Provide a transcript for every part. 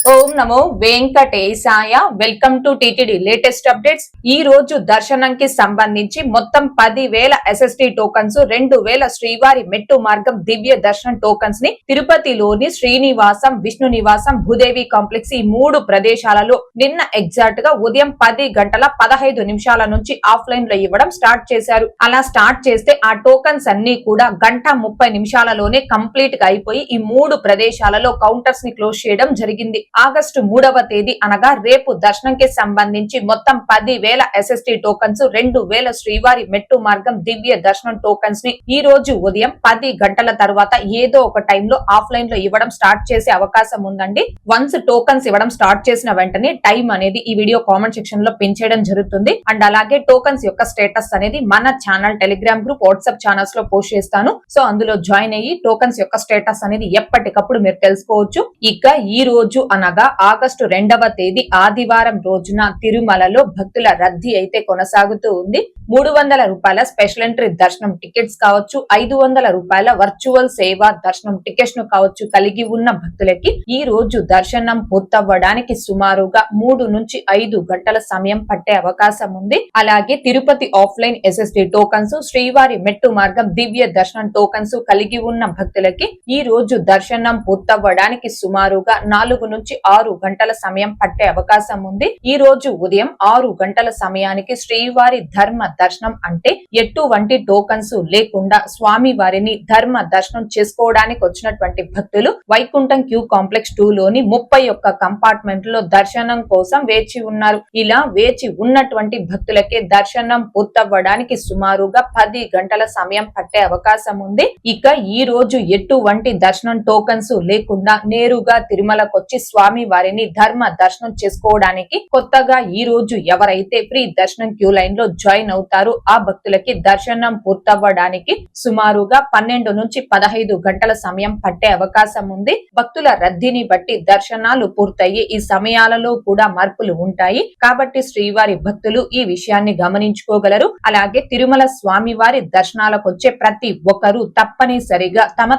Om Namo Venkatesaya. Welcome to TTD latest updates. ఈ రోజు దర్శనంకి సంబంధించి మొత్తం 10,000 SST టోకన్స్, 2,000 శ్రీవారి మెట్టు మార్గం దివ్య దర్శనం టోకన్స్ ని తిరుపతిలోని శ్రీనివాసం, విష్ణు నివాసం, భూదేవి కాంప్లెక్స్ ఈ 3 ప్రదేశాలలో నిన్న ఎగ్జాక్ట్ గా ఉదయం 10:15 నుంచి ఆఫ్లైన్ లో ఇవ్వడం స్టార్ట్ చేశారు. అలా స్టార్ట్ చేస్తే ఆ టోకన్స్ అన్ని కూడా 1:30 కంప్లీట్ గా అయిపోయి ఈ 3 ప్రదేశాలలో కౌంటర్స్ ని క్లోజ్ చేయడం జరిగింది. ఆగస్టు 3వ తేదీ అనగా రేపు దర్శనంకి సంబంధించి మొత్తం 10,000 SST టోకన్స్, 2,000 శ్రీవారి మెట్టు మార్గం దివ్య దర్శనం టోకన్స్ ని ఈ రోజు ఉదయం 10 గంటల తర్వాత ఏదో ఒక టైంలో ఆఫ్లైన్ లో ఇవ్వడం స్టార్ట్ చేసే అవకాశం ఉందండి. వన్స్ టోకన్స్ ఇవ్వడం స్టార్ట్ చేసిన వెంటనే టైం అనేది ఈ వీడియో కామెంట్ సెక్షన్ లో పెంచేయడం జరుగుతుంది. అండ్ అలాగే టోకన్స్ యొక్క స్టేటస్ అనేది మన channel, Telegram group, WhatsApp channels లో పోస్ట్ చేస్తాను. సో అందులో జాయిన్ అయ్యి టోకన్స్ యొక్క స్టేటస్ అనేది ఎప్పటికప్పుడు మీరు తెలుసుకోవచ్చు. ఇక ఈ రోజు అనగా ఆగస్టు 2వ తేదీ ఆదివారం రోజున తిరుమలలో భక్తుల రద్దీ అయితే కొనసాగుతూ ఉంది. 300 రూపాయల స్పెషల్ ఎంట్రీ దర్శనం టికెట్స్ కావచ్చు, 500 రూపాయల వర్చువల్ సేవా దర్శనం టికెట్స్ ను కావచ్చు కలిగి ఉన్న భక్తులకి ఈ రోజు దర్శనం పూర్తవ్వడానికి సుమారుగా 3 నుంచి 5 గంటల సమయం పట్టే అవకాశం ఉంది. అలాగే తిరుపతి ఆఫ్లైన్ SST టోకన్స్, శ్రీవారి మెట్టు మార్గం దివ్య దర్శనం టోకన్స్ కలిగి ఉన్న భక్తులకి ఈ రోజు దర్శనం పూర్తవ్వడానికి సుమారుగా 4 నుంచి 6 గంటల సమయం పట్టే అవకాశం ఉంది. ఈ రోజు ఉదయం 6 గంటల సమయానికి శ్రీవారి ధర్మ దర్శనం అంటే ఎటువంటి టోకన్స్ లేకుండా స్వామి వారిని ధర్మ దర్శనం చేసుకోవడానికి వచ్చినటువంటి భక్తులు వైకుంఠం క్యూ కాంప్లెక్స్ 2 లోని 31 కంపార్ట్మెంట్ లో దర్శనం కోసం వేచి ఉన్నారు. ఇలా వేచి ఉన్నటువంటి భక్తులకే దర్శనం పూర్తవ్వడానికి సుమారుగా 10 గంటల సమయం పట్టే అవకాశం ఉంది. ఇక ఈ రోజు ఎటువంటి దర్శనం టోకన్స్ లేకుండా నేరుగా తిరుమలకొచ్చి స్వామి వారిని ధర్మ దర్శనం చేసుకోవడానికి కొత్తగా ఈ రోజు ఎవరైతే ఫ్రీ దర్శనం క్యూ లైన్ లో జాయిన్ అవుతారో ఆ భక్తులకి దర్శనం పూర్తవ్వడానికి సుమారుగా 12 నుంచి 15 గంటల సమయం పట్టే అవకాశం ఉంది. భక్తుల రద్దీని బట్టి దర్శనాలు పూర్తయ్యి ఈ సమయాలలో కూడా మార్పులు ఉంటాయి. కాబట్టి శ్రీవారి భక్తులు ఈ విషయాన్ని గమనించుకోగలరు. అలాగే తిరుమల స్వామి వారి దర్శనాలకు వచ్చే ప్రతి ఒక్కరూ తప్పనిసరిగా తమ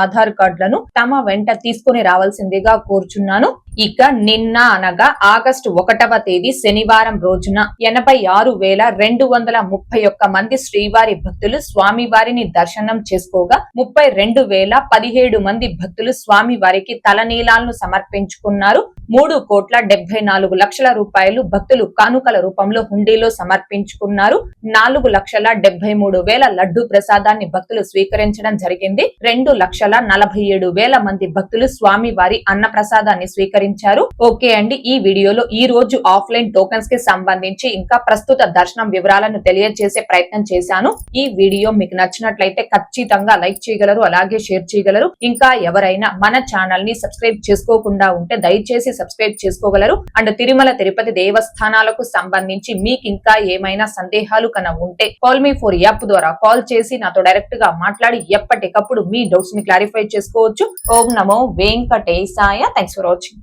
ఆధార్ కార్డులను తమ వెంట తీసుకుని రావాల్సిందిగా కోరుచున్నాను. ఇక నిన్న అనగా ఆగస్టు 1వ తేదీ శనివారం రోజున 86,231 మంది శ్రీవారి భక్తులు స్వామి వారిని దర్శనం చేసుకోగా 32,017 మంది భక్తులు స్వామి వారికి తలనీలాలను సమర్పించుకున్నారు. 3,74,00,000 రూపాయలు భక్తులు కానుకల రూపంలో హుండీలో సమర్పించుకున్నారు. 4,73,000 లడ్డు ప్రసాదాన్ని భక్తులు స్వీకరించడం జరిగింది. 2,47,000 మంది భక్తులు స్వామి వారి అన్న ప్రసాదాన్ని స్వీకరించారు. ఓకే అండి, ఈ వీడియోలో ఈ రోజు ఆఫ్లైన్ టోకన్స్ కి సంబంధించి ఇంకా ప్రస్తుత దర్శనం వివరాలను తెలియజేసే ప్రయత్నం చేశాను. ఈ వీడియో మీకు నచ్చినట్లయితే ఖచ్చితంగా లైక్ చేయగలరు, అలాగే షేర్ చేయగలరు. ఇంకా ఎవరైనా మన ఛానల్ ని సబ్స్క్రైబ్ చేసుకోకుండా ఉంటే దయచేసి సబ్స్క్రైబ్ చేసుకోగలరు. అండ్ తిరుమల తిరుపతి దేవస్థానాలకు సంబంధించి మీకు ఇంకా ఏమైనా సందేహాలు ఉంటే కాల్ మీ ఫోర్ యాప్ ద్వారా కాల్ చేసి నాతో డైరెక్ట్ గా మాట్లాడి ఎప్పటికప్పుడు మీ డౌట్స్ ని క్లారిఫై చేసుకోవచ్చు. ఓం నమో వెంకటేశాయ. Thanks for watching.